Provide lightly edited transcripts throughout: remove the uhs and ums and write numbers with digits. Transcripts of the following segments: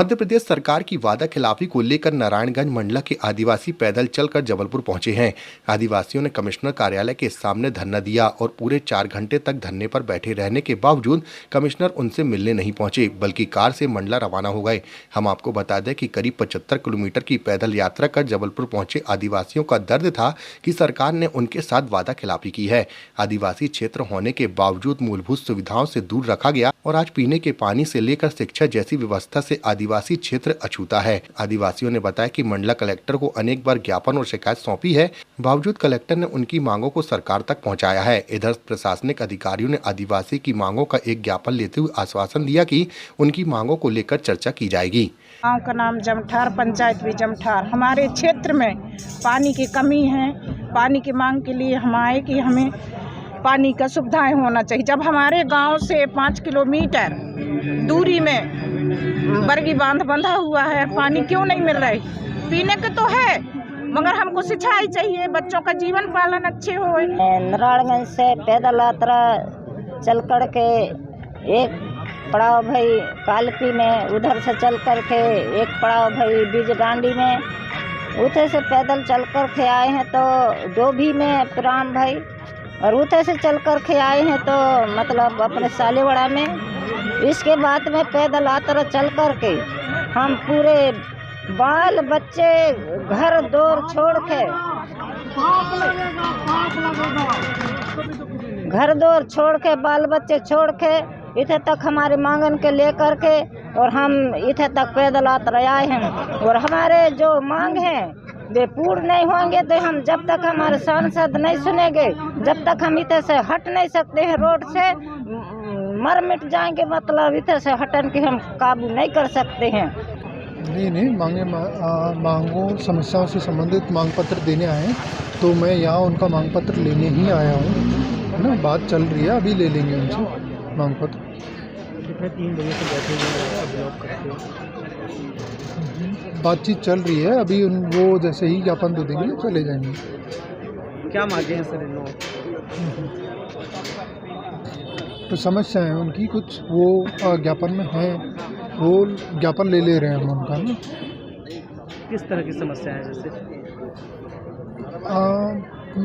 मध्य प्रदेश सरकार की वादा खिलाफी को लेकर नारायणगंज मंडला के आदिवासी पैदल चलकर जबलपुर पहुंचे हैं। आदिवासियों ने कमिश्नर कार्यालय के सामने धरना दिया और पूरे 4 घंटे तक धरने पर बैठे रहने के बावजूद कमिश्नर उनसे मिलने नहीं पहुंचे, बल्कि कार से मंडला रवाना हो गए। हम आपको बता दें कि करीब 75 किलोमीटर की पैदल यात्रा कर जबलपुर पहुंचे आदिवासियों का दर्द था कि सरकार ने उनके साथ वादा खिलाफी की है। आदिवासी क्षेत्र होने के बावजूद मूलभूत सुविधाओं से दूर रखा गया और आज पीने के पानी से लेकर शिक्षा जैसी व्यवस्था से आदिवासी क्षेत्र अछूता है। आदिवासियों ने बताया कि मंडला कलेक्टर को अनेक बार ज्ञापन और शिकायत सौंपी है, बावजूद कलेक्टर ने उनकी मांगों को सरकार तक पहुंचाया है। इधर प्रशासनिक अधिकारियों ने आदिवासी की मांगों का एक ज्ञापन लेते हुए आश्वासन दिया कि उनकी मांगों को लेकर चर्चा की जाएगी। गाँव का नाम जमठार, पंचायत भी जमठार। हमारे क्षेत्र में पानी की कमी है। पानी की मांग के लिए हम आए कि हमें पानी का सुविधाएं होना चाहिए। जब हमारे गांव से 5 किलोमीटर दूरी में बरगी बांध बंधा हुआ है, पानी क्यों नहीं मिल रही? पीने के तो है, मगर हमको सिंचाई चाहिए, बच्चों का जीवन पालन अच्छे हो। नारायणगंज से पैदल यात्रा चल कर के एक पड़ाव भाई कालपी में, उधर से चल कर के एक पड़ाव भाई बीज डांडी में, उधर से पैदल चल कर के आए हैं तो डोभी में प्राम भाई, और उधर से चल कर के आए हैं तो मतलब अपने सालेवाड़ा में। इसके बाद में पैदल यात्रा चल कर के हम पूरे बाल बच्चे घर दौर छोड़ के बाल बच्चे छोड़ के इधर तक हमारे मांगन के लेकर के, और हम इधर तक पैदल यात्रा आए हैं। और हमारे जो मांग हैं वे पूर्ण नहीं होंगे तो हम जब तक हमारे सांसद नहीं सुनेंगे, जब तक हम इधर से हट नहीं सकते हैं, रोड से मर मिट जाएंगे, मतलब इधर से हटन के हम काबू नहीं कर सकते हैं। नहीं मांगों समस्याओं से संबंधित मांग पत्र देने आए हैं, तो मैं यहाँ उनका मांग पत्र लेने ही आया हूँ, है ना। बात चल रही है, अभी ले लेंगे उनसे मांग पत्र। कितने 3 बजे से बैठे हुए हैं? बातचीत चल रही है, अभी वो जैसे ही ज्ञापन दे देंगे चले जाएंगे। क्या मांगे हैं सर इन लोगों? तो समस्या है उनकी कुछ, वो ज्ञापन में है, वो ज्ञापन ले रहे हैं हम उनका ना। किस तरह की समस्या है? जैसे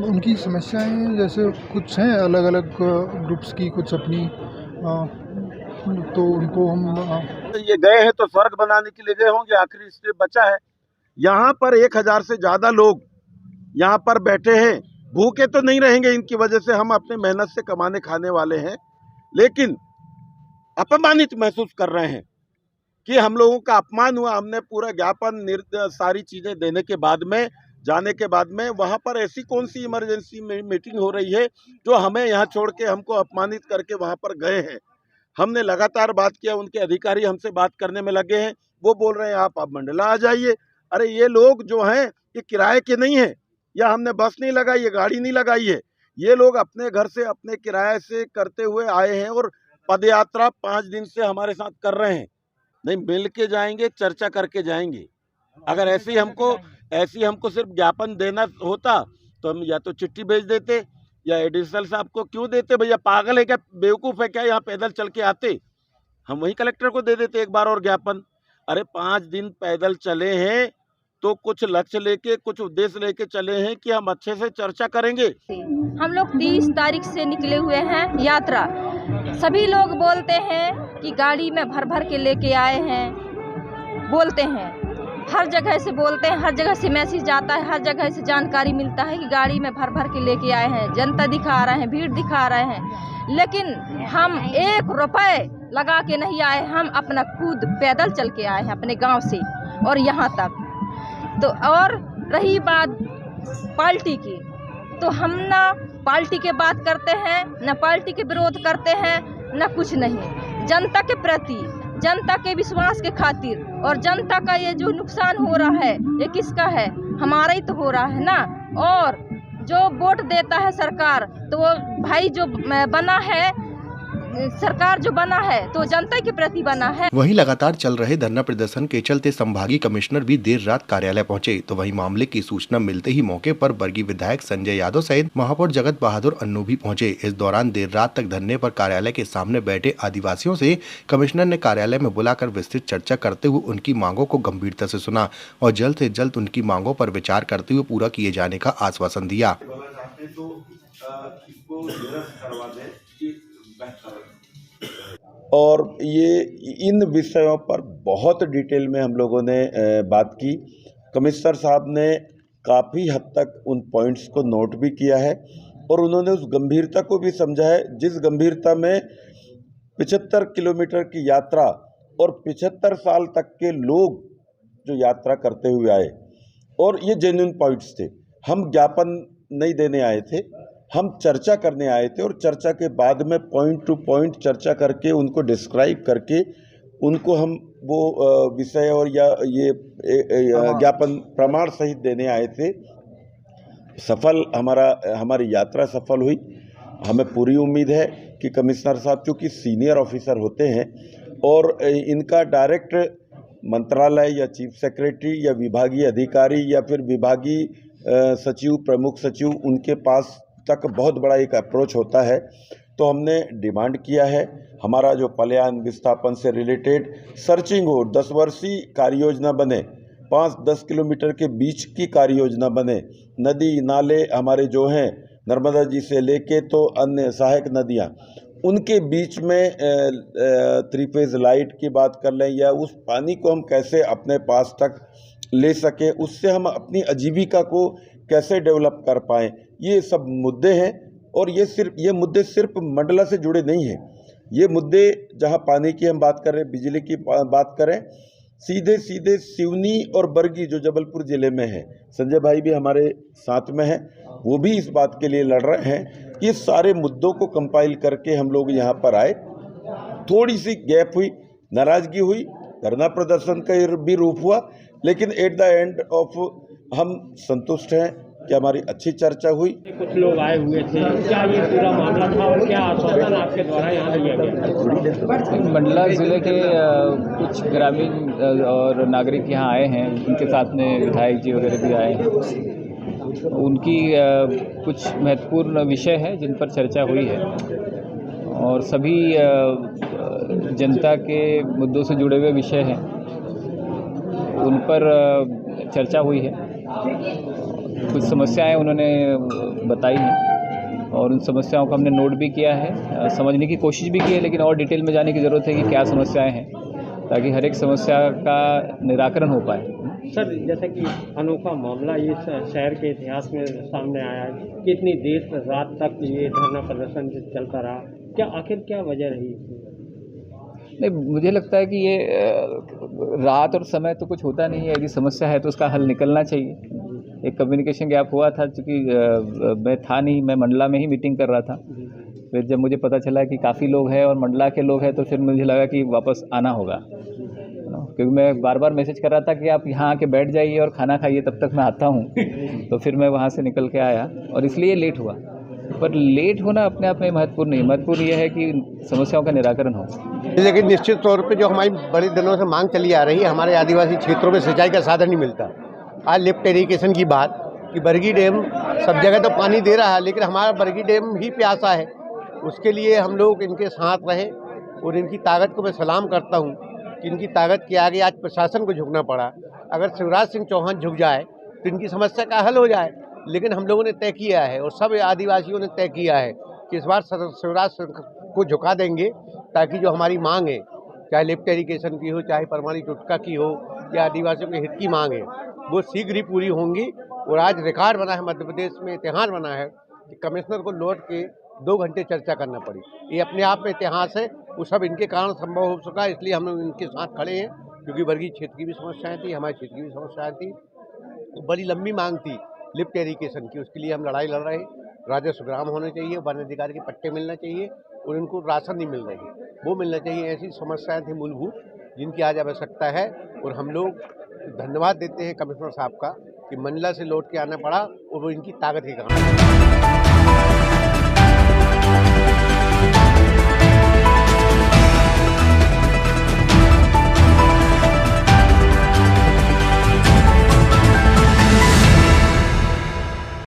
उनकी समस्याएं जैसे कुछ हैं अलग अलग ग्रुप्स की, कुछ अपनी, तो उनको हम ये गए हैं तो स्वर्ग बनाने के लिए गए होंगे, आखिरी स्टेप बचा है। यहाँ पर 1000 से ज़्यादा लोग यहाँ पर बैठे हैं, भूखे तो नहीं रहेंगे इनकी वजह से, हम अपने मेहनत से कमाने खाने वाले हैं, लेकिन अपमानित महसूस कर रहे हैं कि हम लोगों का अपमान हुआ। हमने पूरा ज्ञापन सारी चीज़ें देने के बाद में, जाने के बाद में, वहाँ पर ऐसी कौन सी इमरजेंसी मीटिंग हो रही है जो हमें यहाँ छोड़ के हमको अपमानित करके वहाँ पर गए हैं। हमने लगातार बात किया, उनके अधिकारी हमसे बात करने में लगे हैं, वो बोल रहे हैं आप मंडला आ जाइए। अरे ये लोग जो हैं ये किराए के नहीं हैं, या हमने बस नहीं लगाई है, गाड़ी नहीं लगाई है, ये लोग अपने घर से अपने किराए से करते हुए आए हैं और पदयात्रा 5 दिन से हमारे साथ कर रहे हैं। नहीं, मिल के जाएंगे, चर्चा करके जाएंगे। अगर ऐसे हमको सिर्फ ज्ञापन देना होता तो हम या तो चिट्ठी भेज देते या एडिशनल साहब को क्यों देते? भैया पागल है क्या, बेवकूफ़ है क्या, यहाँ पैदल चल के आते? हम वही कलेक्टर को दे देते एक बार और ज्ञापन। अरे 5 दिन पैदल चले हैं तो कुछ लक्ष्य लेके, कुछ उद्देश्य लेके चले हैं कि हम अच्छे से चर्चा करेंगे। हम लोग 30 तारीख से निकले हुए हैं यात्रा। सभी लोग बोलते हैं कि गाड़ी में भर भर के लेके आए हैं, बोलते हैं, हर जगह से बोलते हैं, हर जगह से मैसेज आता है, हर जगह से जानकारी मिलता है कि गाड़ी में भर भर के लेके आए हैं, जनता दिखा रहे हैं, भीड़ दिखा रहे हैं, लेकिन हम 1 रुपए लगा के नहीं आए। हम अपना खुद पैदल चल के आए हैं अपने गांव से और यहाँ तक। तो और रही बात पार्टी की, तो हम ना पार्टी के बात करते हैं, न पार्टी के विरोध करते हैं, न कुछ नहीं। जनता के प्रति, जनता के विश्वास के खातिर, और जनता का ये जो नुकसान हो रहा है ये किसका है? हमारा ही तो हो रहा है ना। और जो वोट देता है सरकार, तो वो भाई जो बना है सरकार जो बना है तो जनता के प्रति बना है। वहीं लगातार चल रहे धरना प्रदर्शन के चलते संभागीय कमिश्नर भी देर रात कार्यालय पहुंचे, तो वहीं मामले की सूचना मिलते ही मौके पर बरगी विधायक संजय यादव सहित महापौर जगत बहादुर अन्नू भी पहुंचे। इस दौरान देर रात तक धरने पर कार्यालय के सामने बैठे आदिवासियों से कमिश्नर ने कार्यालय में बुलाकर विस्तृत चर्चा करते हुए उनकी मांगों को गंभीरता से सुना और जल्द से जल्द उनकी मांगों पर विचार करते हुए पूरा किए जाने का आश्वासन दिया। और ये इन विषयों पर बहुत डिटेल में हम लोगों ने बात की। कमिश्नर साहब ने काफ़ी हद तक उन पॉइंट्स को नोट भी किया है और उन्होंने उस गंभीरता को भी समझा है, जिस गंभीरता में 75 किलोमीटर की यात्रा और 75 साल तक के लोग जो यात्रा करते हुए आए, और ये जेन्युइन पॉइंट्स थे। हम ज्ञापन नहीं देने आए थे, हम चर्चा करने आए थे और चर्चा के बाद में पॉइंट टू पॉइंट चर्चा करके उनको डिस्क्राइब करके उनको हम वो विषय और या ये ज्ञापन प्रमाण सहित देने आए थे। हमारी यात्रा सफल हुई। हमें पूरी उम्मीद है कि कमिश्नर साहब चूँकि सीनियर ऑफिसर होते हैं और इनका डायरेक्ट मंत्रालय या चीफ सेक्रेटरी या विभागीय अधिकारी या फिर विभागीय सचिव, प्रमुख सचिव, उनके पास तक बहुत बड़ा एक अप्रोच होता है। तो हमने डिमांड किया है हमारा जो पलायन विस्थापन से रिलेटेड सर्चिंग हो, 10 वर्षीय कार्य योजना बने, 5-10 किलोमीटर के बीच की कार्य योजना बने, नदी नाले हमारे जो हैं नर्मदा जी से लेके तो अन्य सहायक नदियाँ, उनके बीच में 3 फेज लाइट की बात कर लें या उस पानी को हम कैसे अपने पास तक ले सकें, उससे हम अपनी आजीविका को कैसे डेवलप कर पाएँ, ये सब मुद्दे हैं। और ये मुद्दे सिर्फ मंडला से जुड़े नहीं हैं। ये मुद्दे जहां पानी की हम बात करें, बिजली की बात करें, सीधे सीधे सिवनी और बरगी जो जबलपुर ज़िले में है, संजय भाई भी हमारे साथ में हैं, वो भी इस बात के लिए लड़ रहे हैं कि इस सारे मुद्दों को कंपाइल करके हम लोग यहाँ पर आए। थोड़ी सी गैप हुई, नाराज़गी हुई, धरना प्रदर्शन का भी रूप हुआ, लेकिन एट द एंड ऑफ हम संतुष्ट हैं कि हमारी अच्छी चर्चा हुई। कुछ लोग आए हुए थे, क्या ये पूरा मामला था और क्या आश्वासन आपके द्वारा यहाँ लिया गया? मंडला ज़िले के कुछ ग्रामीण और नागरिक यहाँ आए हैं, उनके साथ में विधायक जी वगैरह भी आए हैं। उनकी कुछ महत्वपूर्ण विषय है जिन पर चर्चा हुई है और सभी जनता के मुद्दों से जुड़े हुए विषय हैं, उन पर चर्चा हुई है। कुछ समस्याएं उन्होंने बताई हैं और उन समस्याओं को हमने नोट भी किया है, समझने की कोशिश भी की है, लेकिन और डिटेल में जाने की ज़रूरत है कि क्या समस्याएं हैं, ताकि हर एक समस्या का निराकरण हो पाए। सर, जैसा कि अनोखा मामला ये शहर के इतिहास में सामने आया है कि इतनी देर रात तक ये धरना प्रदर्शन चलता रहा, क्या वजह रही? नहीं, मुझे लगता है कि ये रात और समय तो कुछ होता नहीं है। यदि समस्या है तो उसका हल निकलना चाहिए। एक कम्युनिकेशन गैप हुआ था, चूँकि मैं था नहीं, मैं मंडला में ही मीटिंग कर रहा था। फिर जब मुझे पता चला कि काफ़ी लोग हैं और मंडला के लोग हैं, तो फिर मुझे लगा कि वापस आना होगा, क्योंकि मैं बार बार मैसेज कर रहा था कि आप यहाँ आके बैठ जाइए और खाना खाइए, तब तक मैं आता हूँ। तो फिर मैं वहाँ से निकल के आया और इसलिए लेट हुआ। पर लेट होना अपने आप में महत्वपूर्ण नहीं, महत्वपूर्ण यह है कि समस्याओं का निराकरण हो। लेकिन निश्चित तौर पे जो हमारी बड़े दिनों से मांग चली आ रही है, हमारे आदिवासी क्षेत्रों में सिंचाई का साधन नहीं मिलता। आज लिफ्ट इरिगेशन की बात कि बरगी डैम सब जगह तो पानी दे रहा है, लेकिन हमारा बरगी डैम ही प्यासा है। उसके लिए हम लोग इनके साथ रहे और इनकी ताकत को मैं सलाम करता हूँ कि इनकी ताकत के आगे आज प्रशासन को झुकना पड़ा। अगर शिवराज सिंह चौहान झुक जाए तो इनकी समस्या का हल हो जाए, लेकिन हम लोगों ने तय किया है और सब आदिवासियों ने तय किया है कि इस बार शिवराज सिंह को झुका देंगे, ताकि जो हमारी मांग है, चाहे लिफ्ट इरिगेशन की हो, चाहे परमाणी टुटका की हो, या आदिवासियों के हित की मांग है, वो शीघ्र ही पूरी होंगी। और आज रिकॉर्ड बना है, मध्य प्रदेश में इतिहास बना है कि कमिश्नर को लौट के 2 घंटे चर्चा करना पड़ी। ये अपने आप में इतिहास है, वो सब इनके कारण संभव हो सका, इसलिए हम इनके साथ खड़े हैं। क्योंकि वर्गीय क्षेत्र की भी समस्याएं थी, हमारे क्षेत्र की भी समस्याएं थी, तो बड़ी लंबी मांग थी लिफ्ट इरिगेशन की, उसके लिए हम लड़ाई लड़ रहे हैं। राजस्व ग्राम होने चाहिए, वन अधिकार के पट्टे मिलना चाहिए और इनको राशन नहीं मिल रही, वो मिलना चाहिए। ऐसी समस्याएं थी मूलभूत जिनकी आज आवश्यकता है। और हम लोग धन्यवाद देते हैं कमिश्नर साहब का कि मंडला से लौट के आना पड़ा और वो इनकी ताकत के कारण।